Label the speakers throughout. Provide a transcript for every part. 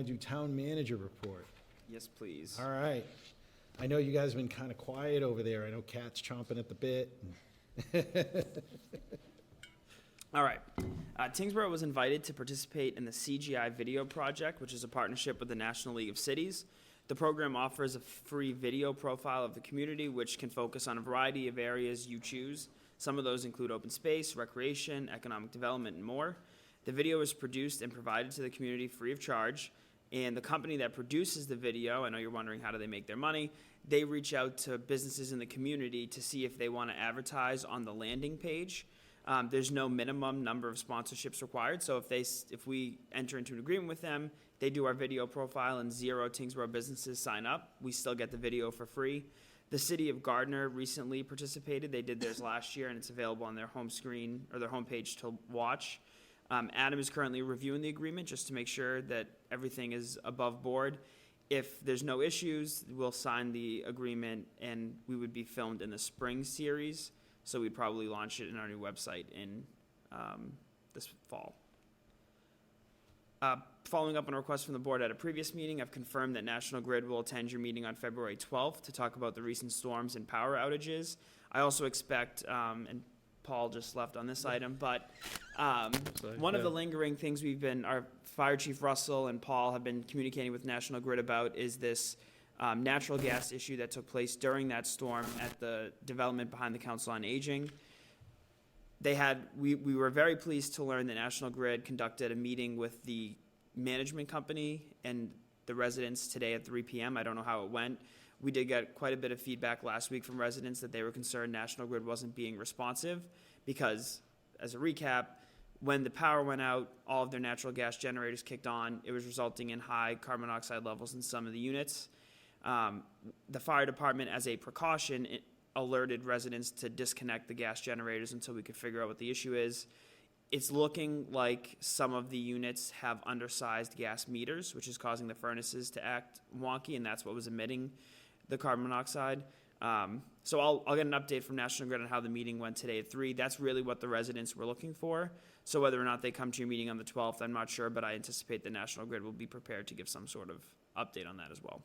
Speaker 1: to do town manager report.
Speaker 2: Yes, please.
Speaker 1: All right. I know you guys have been kind of quiet over there. I know Kat's chomping at the bit.
Speaker 2: All right. Tyngsborough was invited to participate in the CGI video project, which is a partnership with the National League of Cities. The program offers a free video profile of the community, which can focus on a variety of areas you choose. Some of those include open space, recreation, economic development, and more. The video is produced and provided to the community free of charge. And the company that produces the video, I know you're wondering how do they make their money, they reach out to businesses in the community to see if they want to advertise on the landing page. There's no minimum number of sponsorships required, so if we enter into an agreement with them, they do our video profile and 0 Tyngsborough businesses sign up, we still get the video for free. The city of Gardner recently participated. They did theirs last year, and it's available on their home screen or their homepage to watch. Adam is currently reviewing the agreement just to make sure that everything is above board. If there's no issues, we'll sign the agreement, and we would be filmed in the spring series. So we'd probably launch it in our new website in this fall. Following up on a request from the board at a previous meeting, I've confirmed that National Grid will attend your meeting on February 12th to talk about the recent storms and power outages. I also expect, and Paul just left on this item, but one of the lingering things our Fire Chief Russell and Paul have been communicating with National Grid about is this natural gas issue that took place during that storm at the development behind the Council on Aging. We were very pleased to learn that National Grid conducted a meeting with the management company and the residents today at 3 p.m. I don't know how it went. We did get quite a bit of feedback last week from residents that they were concerned National Grid wasn't being responsive because, as a recap, when the power went out, all of their natural gas generators kicked on. It was resulting in high carbon monoxide levels in some of the units. The fire department, as a precaution, alerted residents to disconnect the gas generators until we could figure out what the issue is. It's looking like some of the units have undersized gas meters, which is causing the furnaces to act wonky, and that's what was emitting the carbon monoxide. So I'll get an update from National Grid on how the meeting went today at 3. That's really what the residents were looking for. So whether or not they come to your meeting on the 12th, I'm not sure, but I anticipate the National Grid will be prepared to give some sort of update on that as well.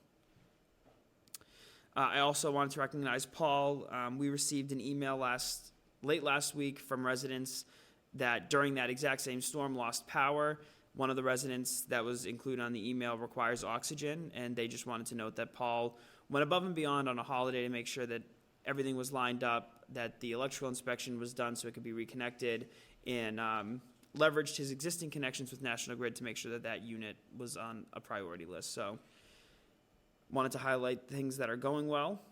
Speaker 2: I also wanted to recognize Paul. We received an email late last week from residents that during that exact same storm lost power. One of the residents that was included on the email requires oxygen, and they just wanted to note that Paul went above and beyond on a holiday to make sure that everything was lined up, that the electrical inspection was done so it could be reconnected, and leveraged his existing connections with National Grid to make sure that that unit was on a priority list. So wanted to highlight things that are going well.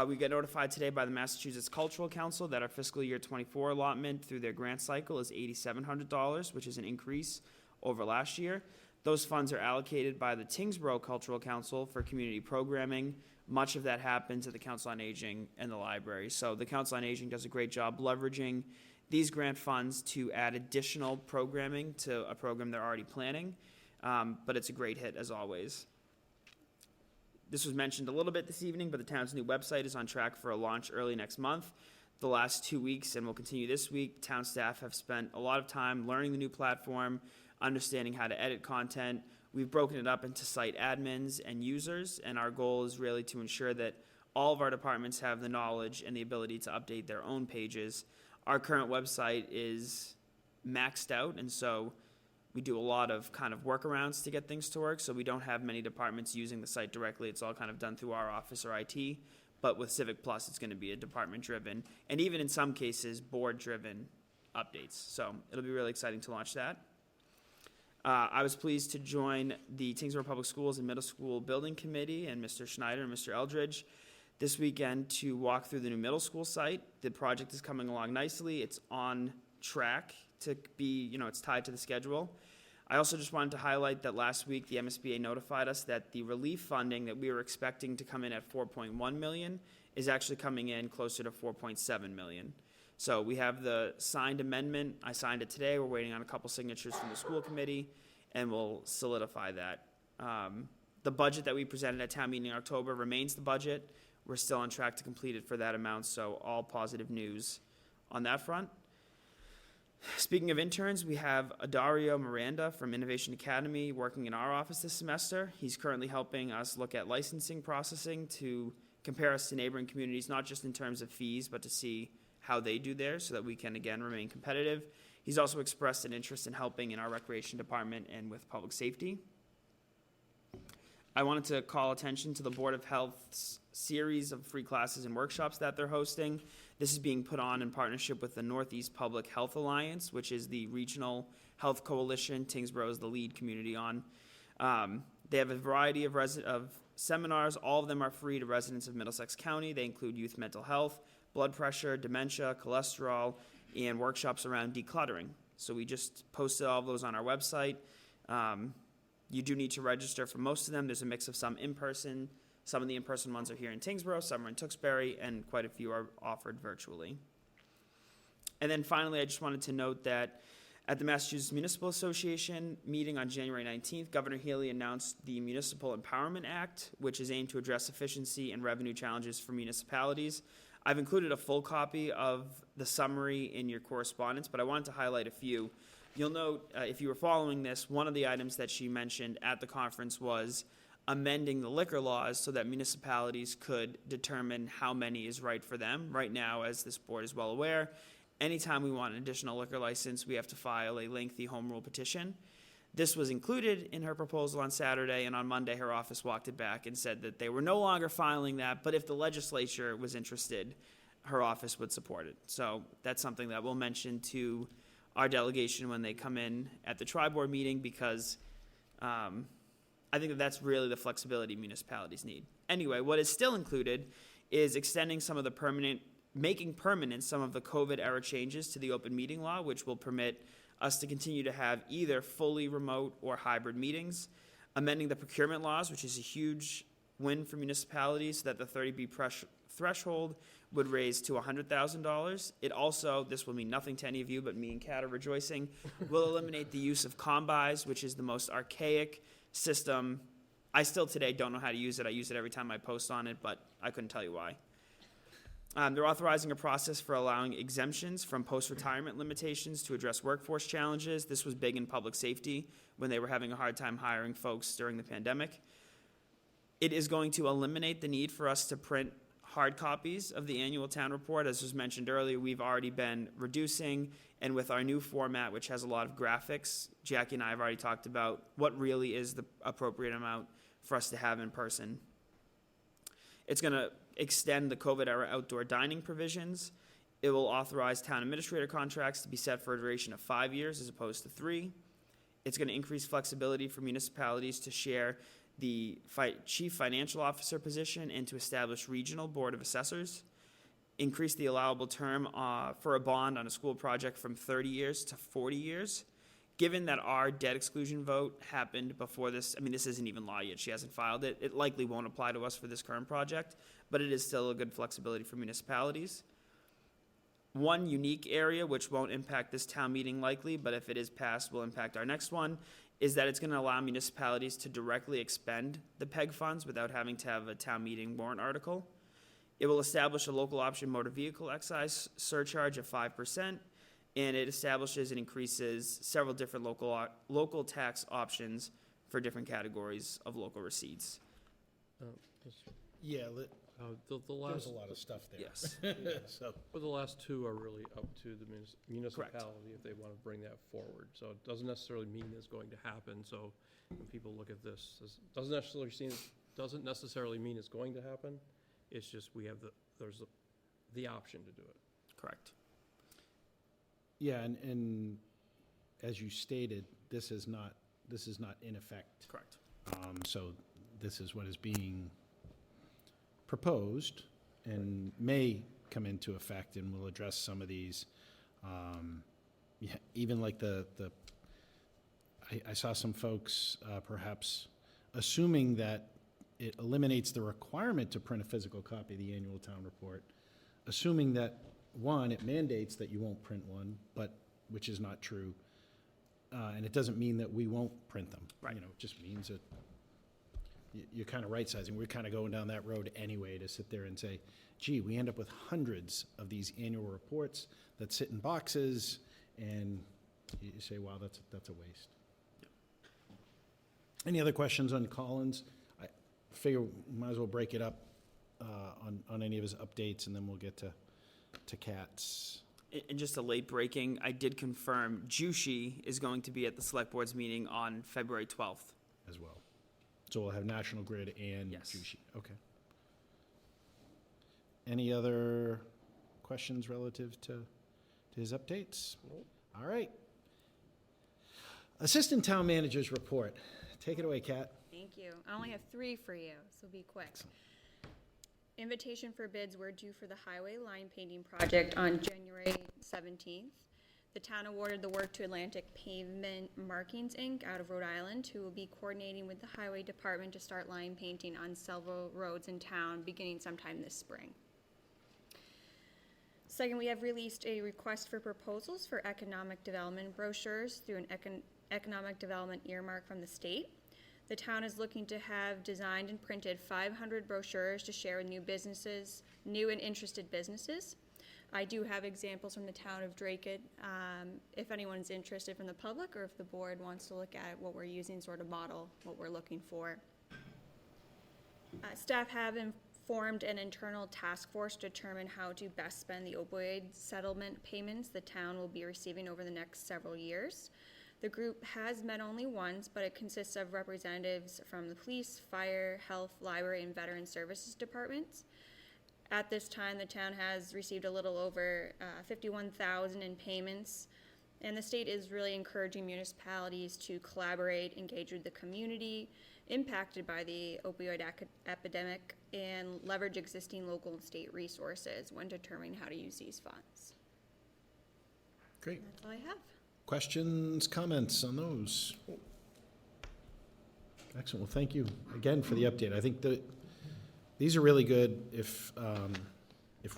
Speaker 2: We got notified today by the Massachusetts Cultural Council that our fiscal year 24 allotment through their grant cycle is $8,700, which is an increase over last year. Those funds are allocated by the Tyngsborough Cultural Council for community programming. Much of that happens at the Council on Aging and the library. So the Council on Aging does a great job leveraging these grant funds to add additional programming to a program they're already planning. But it's a great hit as always. This was mentioned a little bit this evening, but the town's new website is on track for a launch early next month. The last 2 weeks, and will continue this week, town staff have spent a lot of time learning the new platform, understanding how to edit content. We've broken it up into site admins and users, and our goal is really to ensure that all of our departments have the knowledge and the ability to update their own pages. Our current website is maxed out, and so we do a lot of kind of workarounds to get things to work, so we don't have many departments using the site directly. It's all kind of done through our office or IT, but with Civic Plus, it's going to be a department-driven, and even in some cases, board-driven updates. So it'll be really exciting to launch that. I was pleased to join the Tyngsborough Public Schools and Middle School Building Committee and Mr. Schneider and Mr. Eldridge this weekend to walk through the new middle school site. The project is coming along nicely. It's on track to be, it's tied to the schedule. I also just wanted to highlight that last week the MSBA notified us that the relief funding that we were expecting to come in at $4.1 million is actually coming in closer to $4.7 million. So we have the signed amendment. I signed it today. We're waiting on a couple signatures from the school committee, and we'll solidify that. The budget that we presented at town meeting in October remains the budget. We're still on track to complete it for that amount, so all positive news on that front. Speaking of interns, we have Adario Miranda from Innovation Academy working in our office this semester. He's currently helping us look at licensing processing to compare us to neighboring communities, not just in terms of fees, but to see how they do theirs so that we can, again, remain competitive. He's also expressed an interest in helping in our recreation department and with public safety. I wanted to call attention to the Board of Health's series of free classes and workshops that they're hosting. This is being put on in partnership with the Northeast Public Health Alliance, which is the regional health coalition Tyngsborough is the lead community on. They have a variety of seminars. All of them are free to residents of Middlesex County. They include youth mental health, blood pressure, dementia, cholesterol, and workshops around decluttering. So we just posted all of those on our website. You do need to register for most of them. There's a mix of some in-person. Some of the in-person ones are here in Tyngsborough, some are in Tewksbury, and quite a few are offered virtually. And then finally, I just wanted to note that at the Massachusetts Municipal Association meeting on January 19th, Governor Healey announced the Municipal Empowerment Act, which is aimed to address efficiency and revenue challenges for municipalities. I've included a full copy of the summary in your correspondence, but I wanted to highlight a few. You'll note, if you were following this, one of the items that she mentioned at the conference was amending the liquor laws so that municipalities could determine how many is right for them. Right now, as this board is well aware, anytime we want an additional liquor license, we have to file a lengthy home rule petition. This was included in her proposal on Saturday, and on Monday her office walked it back and said that they were no longer filing that, but if the legislature was interested, her office would support it. So that's something that we'll mention to our delegation when they come in at the tri-board meeting, because I think that that's really the flexibility municipalities need. Anyway, what is still included is extending some of the making permanent some of the COVID-era changes to the open meeting law, which will permit us to continue to have either fully remote or hybrid meetings, amending the procurement laws, which is a huge win for municipalities, so that the 30B threshold would raise to $100,000. It also, this will mean nothing to any of you, but me and Kat are rejoicing, will eliminate the use of combis, which is the most archaic system. I still today don't know how to use it. I use it every time I post on it, but I couldn't tell you why. They're authorizing a process for allowing exemptions from post-retirement limitations to address workforce challenges. This was big in public safety when they were having a hard time hiring folks during the pandemic. It is going to eliminate the need for us to print hard copies of the annual town report. As was mentioned earlier, we've already been reducing, and with our new format, which has a lot of graphics, Jackie and I have already talked about what really is the appropriate amount for us to have in person. It's going to extend the COVID-era outdoor dining provisions. It will authorize town administrator contracts to be set for a duration of 5 years as opposed to 3. It's going to increase flexibility for municipalities to share the chief financial officer position and to establish regional board of assessors, increase the allowable term for a bond on a school project from 30 years to 40 years. Given that our debt exclusion vote happened before this, I mean, this isn't even law yet, she hasn't filed it, it likely won't apply to us for this current project, but it is still a good flexibility for municipalities. One unique area, which won't impact this town meeting likely, but if it is passed will impact our next one, is that it's going to allow municipalities to directly expend the PEG funds without having to have a town meeting warrant article. It will establish a local option motor vehicle excise surcharge of 5%, and it establishes and increases several different local tax options for different categories of local receipts.
Speaker 1: Yeah,
Speaker 3: The
Speaker 1: there's
Speaker 3: last,
Speaker 1: a lot of stuff there.
Speaker 2: Yes.
Speaker 1: So,
Speaker 3: but the last two are really up to the municipality if they want to bring that forward. So it doesn't necessarily mean it's going to happen. So when people look at this, doesn't necessarily mean it's going to happen. It's just there's the option to do it.
Speaker 2: Correct.
Speaker 1: yeah, and as you stated, this is not in effect.
Speaker 2: Correct.
Speaker 1: So this is what is being proposed and may come into effect, and we'll address some of these. Yeah, even like I saw some folks perhaps assuming that it eliminates the requirement to print a physical copy of the annual town report, assuming that, one, it mandates that you won't print one, but, which is not true, and it doesn't mean that we won't print them.
Speaker 2: Right.
Speaker 1: You know, it just means that you're kind of right-sizing. We're kind of going down that road anyway to sit there and say, gee, we end up with hundreds of these annual reports that sit in boxes, and you say, wow, that's a waste. Any other questions on Collins? I figure we might as well break it up on any of his updates, and then we'll get to Kat's.
Speaker 2: And just a late breaking, I did confirm Jushi is going to be at the select board's meeting on February 12th.
Speaker 1: As well. So we'll have National Grid and
Speaker 2: Yes.
Speaker 1: Jushi. Okay. Any other questions relative to his updates?
Speaker 3: Nope.
Speaker 1: All right. Assistant Town Manager's report. Take it away, Kat.
Speaker 4: Thank you. I only have 3 for you, so be quick. Invitation for bids were due for the highway line painting project on January 17th. The town awarded the work to Atlantic Pavement Markings, Inc. out of Rhode Island, who will be coordinating with the highway department to start line painting on several roads in town beginning sometime this spring. Second, we have released a request for proposals for economic development brochures through an economic development earmark from the state. The town is looking to have designed and printed 500 brochures to share with new and interested businesses. I do have examples from the town of Drake, if anyone's interested from the public, or if the board wants to look at what we're using, sort of model what we're looking for. Staff have formed an internal task force to determine how to best spend the opioid settlement payments the town will be receiving over the next several years. The group has met only once, but it consists of representatives from the police, fire, health, library, and veteran services departments. At this time, the town has received a little over $51,000 in payments, and the state is really encouraging municipalities to collaborate, engage with the community impacted by the opioid epidemic, and leverage existing local and state resources when determining how to use these funds.
Speaker 1: Great.
Speaker 4: That's all I have.
Speaker 1: Questions, comments on those? Excellent. Well, thank you again for the update. I think that these are really good if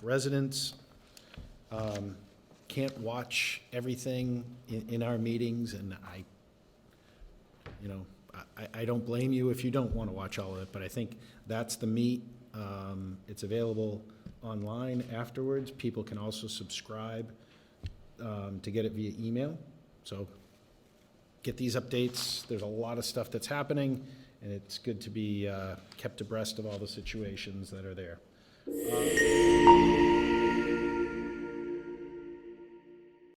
Speaker 1: residents can't watch everything in our meetings, and I don't blame you if you don't want to watch all of it, but I think that's the meat. It's available online afterwards. People can also subscribe to get it via email. So get these updates. There's a lot of stuff that's happening, and it's good to be kept abreast of all the situations that are there.